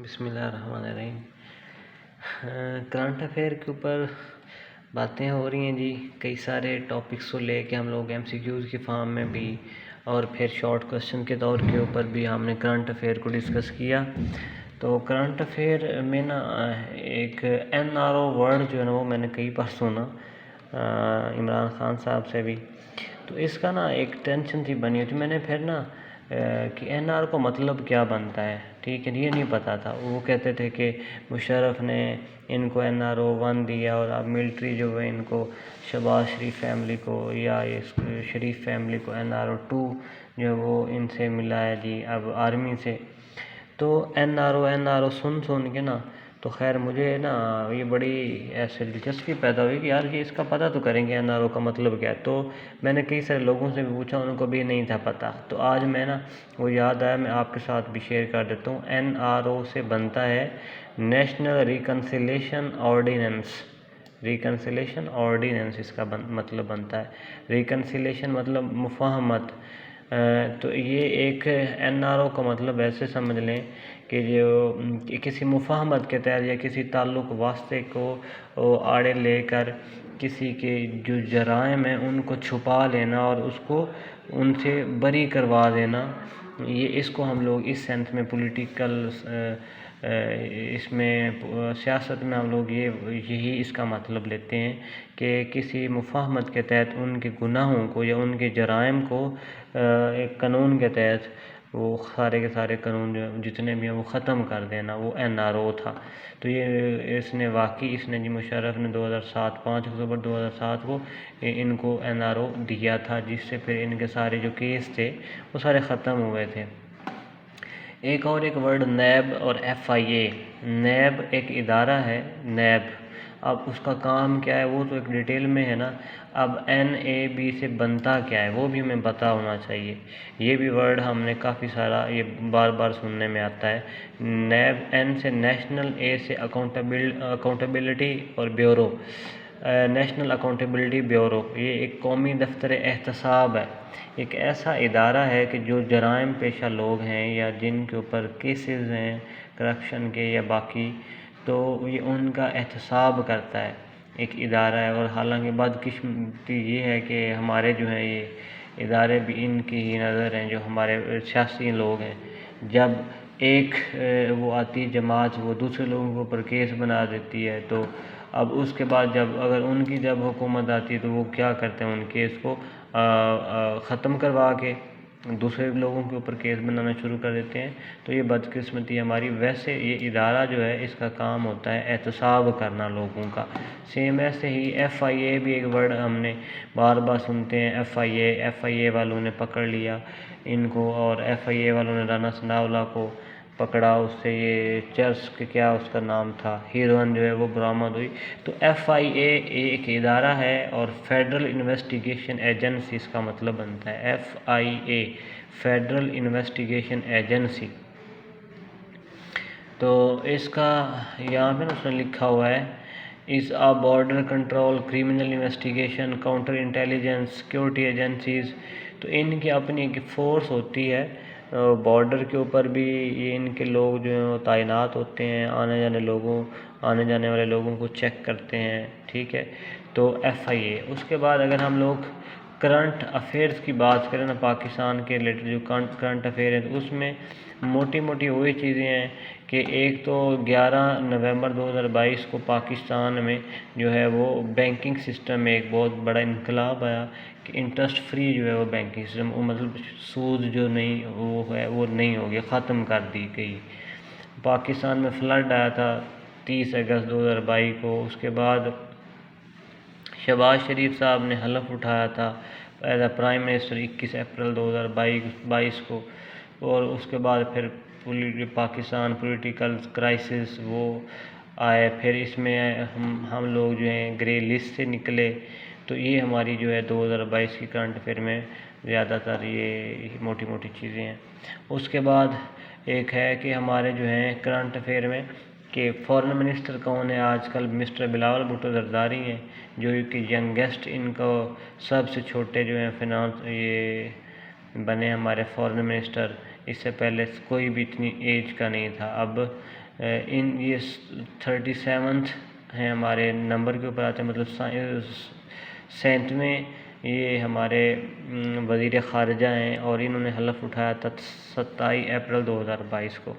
بسم اللہ الرحمن الرحیم۔ کرنٹ افیئر کے اوپر باتیں ہو رہی ہیں جی، کئی سارے ٹاپکس کو لے کے ہم لوگ ایم سی کیوز کی فارم میں بھی اور پھر شارٹ کوسچن کے دور کے اوپر بھی ہم نے کرنٹ افیئر کو ڈسکس کیا۔ تو کرنٹ افیئر میں نا ایک این آر او ورڈ جو ہے نا وہ میں نے کئی بار سنا عمران خان صاحب سے بھی، تو اس کا نا ایک ٹینشن تھی بنی ہوئی تھی۔ میں نے پھر نا کہ این آر کو مطلب کیا بنتا ہے، ٹھیک ہے، یہ نہیں پتہ تھا۔ وہ کہتے تھے کہ مشرف نے ان کو این آر او 1 دیا اور اب ملٹری جو ہے ان کو شہباز شریف فیملی کو یا اس شریف فیملی کو این آر او 2 جو وہ ان سے ملا ہے جی اب آرمی سے۔ تو این آر او سن کے نا تو خیر مجھے نا یہ بڑی ایسے دلچسپی پیدا ہوئی کہ یار یہ اس کا پتہ تو کریں گے این آر او کا مطلب کیا ہے۔ تو میں نے کئی سارے لوگوں سے بھی پوچھا، ان کو بھی نہیں تھا پتہ۔ تو آج میں نا وہ یاد آیا، میں آپ کے ساتھ بھی شیئر کر دیتا ہوں۔ این آر او سے بنتا ہے national reconciliation ordinance. Reconciliation ordinance اس کا مطلب بنتا ہے۔ ریکنسیلیشن مطلب مفاہمت۔ تو یہ ایک این آر او کا مطلب ایسے سمجھ لیں کہ جو کسی مفاہمت کے تحت یا کسی تعلق واسطے کو آڑے لے کر کسی کے جو جرائم ہیں ان کو چھپا لینا اور اس کو ان سے بری کروا دینا، یہ اس کو ہم لوگ اس سینس میں پولیٹیکل اس میں سیاست میں ہم لوگ یہی اس کا مطلب لیتے ہیں کہ کسی مفاہمت کے تحت ان کے گناہوں کو یا ان کے جرائم کو ایک قانون کے تحت وہ سارے کے سارے قانون جو جتنے بھی ہیں وہ ختم کر دینا، وہ این آر او تھا۔ تو یہ اس نے جی مشرف نے 5 اکتوبر 2007 کو ان کو این آر او دیا تھا، جس سے پھر ان کے سارے جو کیس تھے وہ سارے ختم ہوئے تھے۔ ایک ورڈ نیب اور ایف آئی اے۔ نیب ایک ادارہ ہے، نیب، اب اس کا کام کیا ہے وہ تو ایک ڈیٹیل میں ہے نا۔ اب این اے بی سے بنتا کیا ہے وہ بھی ہمیں پتہ ہونا چاہیے۔ یہ بھی ورڈ ہم نے کافی سارا یہ بار بار سننے میں آتا ہے۔ نیب، این سے نیشنل، اے سے اکاؤنٹیبلٹی اور بیورو، نیشنل اکاؤنٹیبلٹی بیورو، یہ ایک قومی دفتر احتساب ہے۔ ایک ایسا ادارہ ہے کہ جو جرائم پیشہ لوگ ہیں یا جن کے اوپر کیسز ہیں کرپشن کے یا باقی، تو یہ ان کا احتساب کرتا ہے، ایک ادارہ ہے۔ اور حالانکہ بدقسمتی یہ ہے کہ ہمارے جو ہیں یہ ادارے بھی ان کی ہی نظر ہیں، جو ہمارے سیاسی لوگ ہیں، جب ایک وہ آتی جماعت وہ دوسرے لوگوں کے اوپر کیس بنا دیتی ہے، تو اب اس کے بعد اگر ان کی جب حکومت آتی ہے تو وہ کیا کرتے ہیں، ان کیس کو ختم کروا کے دوسرے لوگوں کے اوپر کیس بنانا شروع کر دیتے ہیں۔ تو یہ بدقسمتی ہماری۔ ویسے یہ ادارہ جو ہے اس کا کام ہوتا ہے احتساب کرنا لوگوں کا۔ سیم ایسے ہی ایف آئی اے بھی ایک ورڈ ہم نے بار بار سنتے ہیں۔ ایف آئی اے والوں نے پکڑ لیا ان کو، اور ایف آئی اے والوں نے رانا ثناءاللہ کو پکڑا، اس سے یہ چرس کے کیا اس کا نام تھا، ہیروئن جو ہے وہ برآمد ہوئی۔ تو ایف آئی اے ایک ادارہ ہے اور فیڈرل انویسٹیگیشن ایجنسی اس کا مطلب بنتا ہے۔ ایف آئی اے، فیڈرل انویسٹیگیشن ایجنسی۔ تو اس کا یہاں پہ اس نے لکھا ہوا ہے is a border control, criminal investigation, counter intelligence, security agencies. تو ان کی اپنی ایک فورس ہوتی ہے، بارڈر کے اوپر بھی یہ ان کے لوگ جو ہیں تعینات ہوتے ہیں، آنے جانے والے لوگوں کو چیک کرتے ہیں، ٹھیک ہے۔ تو ایف آئی اے۔ اس کے بعد اگر ہم لوگ کرنٹ افیئرز کی بات کریں نا، پاکستان کے ریلیٹڈ جو کرنٹ افیئر ہے، اس میں موٹی وہی چیزیں ہیں کہ ایک تو 11 نومبر 2022 کو پاکستان میں جو ہے وہ بینکنگ سسٹم میں ایک بہت بڑا انقلاب آیا کہ انٹرسٹ فری جو ہے وہ بینکنگ سسٹم، مطلب سود جو نہیں وہ ہے وہ نہیں ہو گیا، ختم کر دی گئی۔ پاکستان میں فلڈ آیا تھا 30 اگست 2022 کو۔ اس کے بعد شہباز شریف صاحب نے حلف اٹھایا تھا as a prime minister 21 April 2022 کو، اور اس کے بعد پھر پاکستان پولیٹیکل کرائسس وہ آئے، پھر اس میں ہم لوگ جو ہیں گرے لسٹ سے نکلے۔ تو یہ ہماری جو ہے 2022 کی کرنٹ افیئر میں زیادہ تر یہ موٹی چیزیں ہیں۔ اس کے بعد ایک ہے کہ ہمارے جو ہیں کرنٹ افیئر میں کہ فارن منسٹر کون ہے آج کل، مسٹر بلاول بھٹو زرداری ہیں، جو کہ ینگیسٹ ان کو سب سے چھوٹے جو ہیں یہ بنے ہمارے فارن منسٹر۔ اس سے پہلے کوئی بھی اتنی ایج کا نہیں تھا۔ اب ان یہ 37 ہیں ہمارے نمبر کے اوپر آتے ہیں، مطلب 7ویں یہ ہمارے وزیر خارجہ ہیں، اور انہوں نے حلف اٹھایا تھا 27 اپریل 2022 کو۔